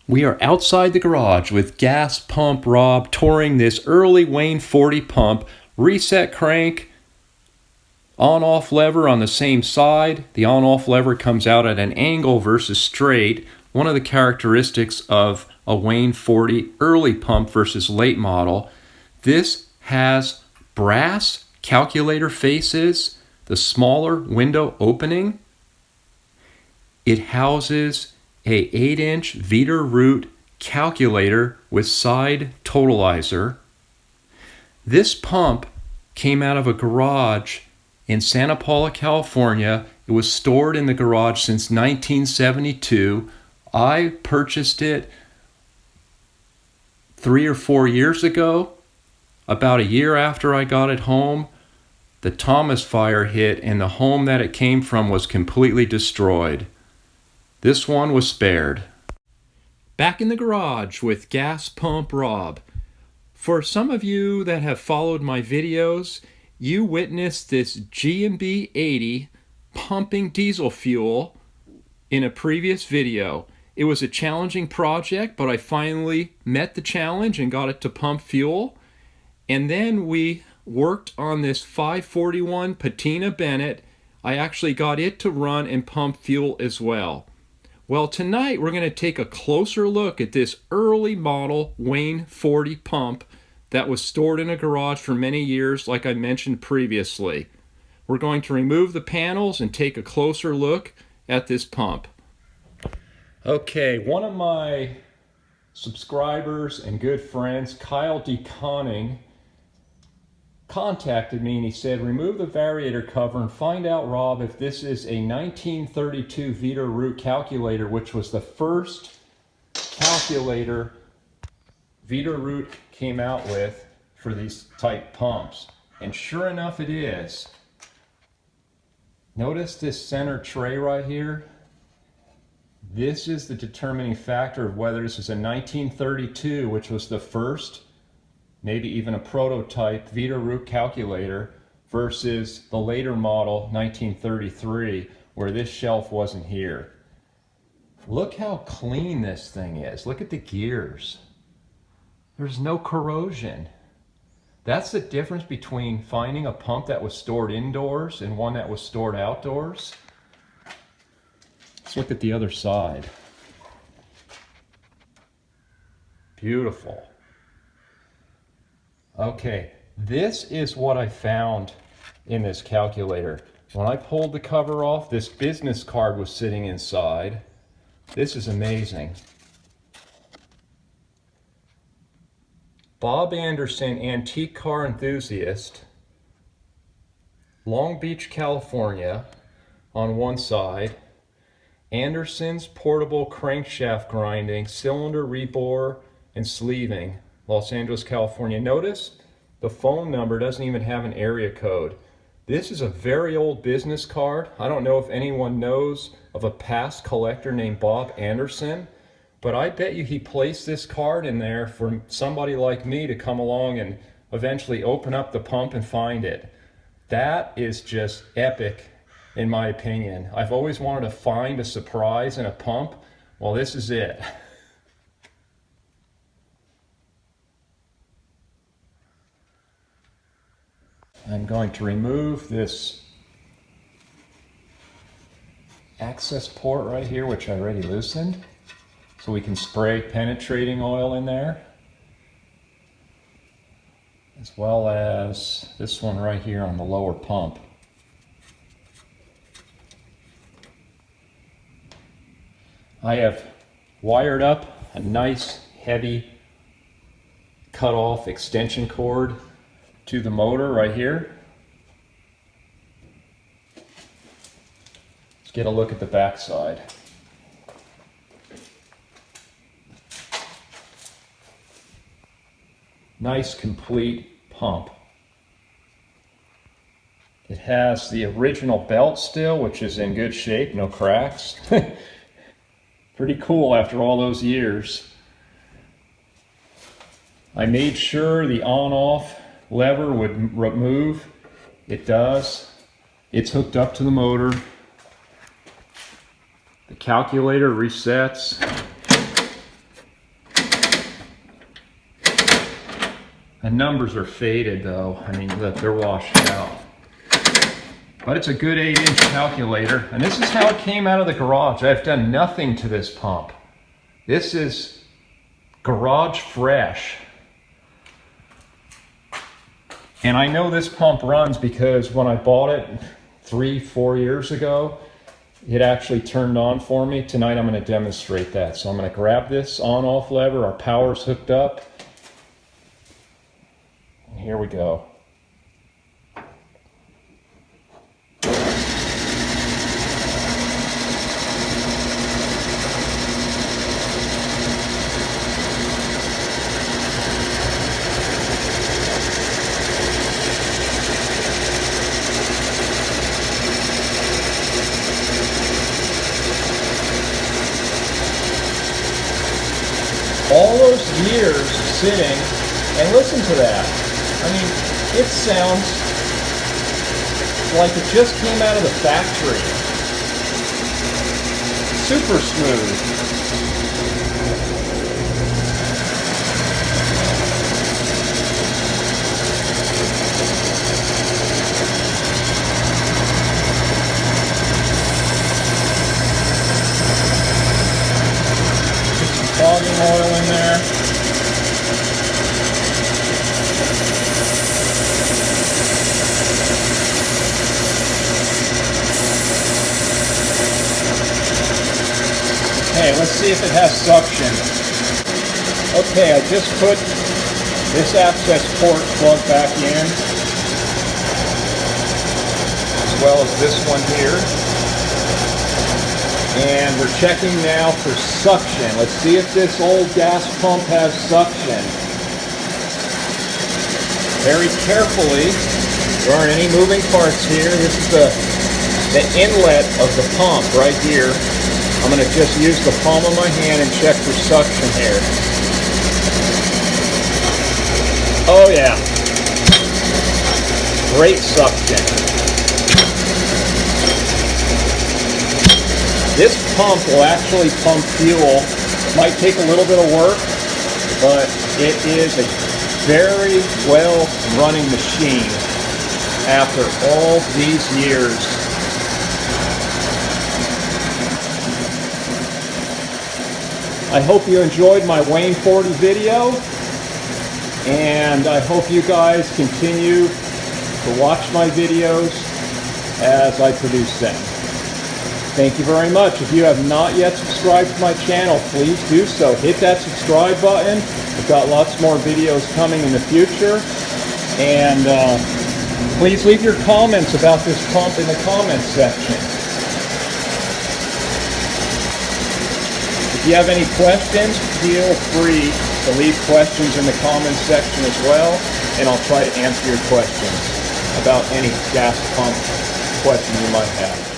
We are outside the garage with Gas Pump Rob touring this early Wayne 40 pump, reset crank, on-off lever on the same side. The on-off lever comes out at an angle versus straight, one of the characteristics of a Wayne 40 early pump versus late model. This has brass calculator faces, the smaller window opening. It houses a 8-inch Veeder-Root calculator with side totalizer. This pump came out of a garage in Santa Paula, California. It was stored in the garage since 1972. I purchased it 3 or 4 years ago. About a year after I got it home, the Thomas fire hit and the home that it came from was completely destroyed. This one was spared. Back in the garage with Gas Pump Rob. For some of you that have followed my videos, you witnessed this G&B 80 pumping diesel fuel in a previous video. It was a challenging project, but I finally met the challenge and got it to pump fuel. And then we worked on this 541 Patina Bennett. I actually got it to run and pump fuel as well. Well, tonight we're going to take a closer look at this early model Wayne 40 pump that was stored in a garage for many years, like I mentioned previously. We're going to remove the panels and take a closer look at this pump. Okay, one of my subscribers and good friends, Kyle D. Conning, contacted me and he said, remove the variator cover and find out, Rob, if this is a 1932 Veeder-Root calculator, which was the first calculator Veeder-Root came out with for these type pumps. And sure enough it is. Notice this center tray right here. This is the determining factor of whether this is a 1932, which was the first, maybe even a prototype Veeder-Root calculator, versus the later model 1933 where this shelf wasn't here. Look how clean this thing is. Look at the gears. There's no corrosion. That's the difference between finding a pump that was stored indoors and one that was stored outdoors. Let's look at the other side. Beautiful. Okay, this is what I found in this calculator. When I pulled the cover off, this business card was sitting inside. This is amazing. Bob Anderson, Antique Car Enthusiast, Long Beach, California, on one side. Anderson's Portable Crankshaft Grinding, Cylinder Rebore and Sleeving, Los Angeles, California. Notice the phone number doesn't even have an area code. This is a very old business card. I don't know if anyone knows of a past collector named Bob Anderson, but I bet you he placed this card in there for somebody like me to come along and eventually open up the pump and find it. That is just epic in my opinion. I've always wanted to find a surprise in a pump. Well, this is it. I'm going to remove this access port right here, which I already loosened, so we can spray penetrating oil in there, as well as this one right here on the lower pump. I have wired up a nice heavy cut-off extension cord to the motor right here. Let's get a look at the back side. Nice complete pump. It has the original belt still, which is in good shape, no cracks. Pretty cool after all those years. I made sure the on-off lever would move. It does. It's hooked up to the motor. The calculator resets. The numbers are faded though. I mean, look, they're washed out. But it's a good 8-inch calculator. And this is how it came out of the garage. I've done nothing to this pump. This is garage fresh. And I know this pump runs because when I bought it 3-4 years ago, it actually turned on for me. Tonight I'm going to demonstrate that. So I'm going to grab this on-off lever. Our power's hooked up. And here we go. All those years sitting, and listen to that. I mean, it sounds like it just came out of the factory. Super smooth. Fogging oil in there. Okay, let's see if it has suction. Okay, I just put this access port plug back in, as well as this one here. And we're checking now for suction. Let's see if this old gas pump has suction. Very carefully, there aren't any moving parts here. This is the inlet of the pump right here. I'm going to just use the palm of my hand and check for suction here. Oh yeah, great suction. This pump will actually pump fuel. It might take a little bit of work, but it is a very well running machine after all these years. I hope you enjoyed my Wayne 40 video, and I hope you guys continue to watch my videos as I produce them. Thank you very much. If you have not yet subscribed to my channel, please do so. Hit that subscribe button. I've got lots more videos coming in the future. And please leave your comments about this pump in the comments section. If you have any questions, feel free to leave questions in the comments section as well, and I'll try to answer your questions about any gas pump question you might have.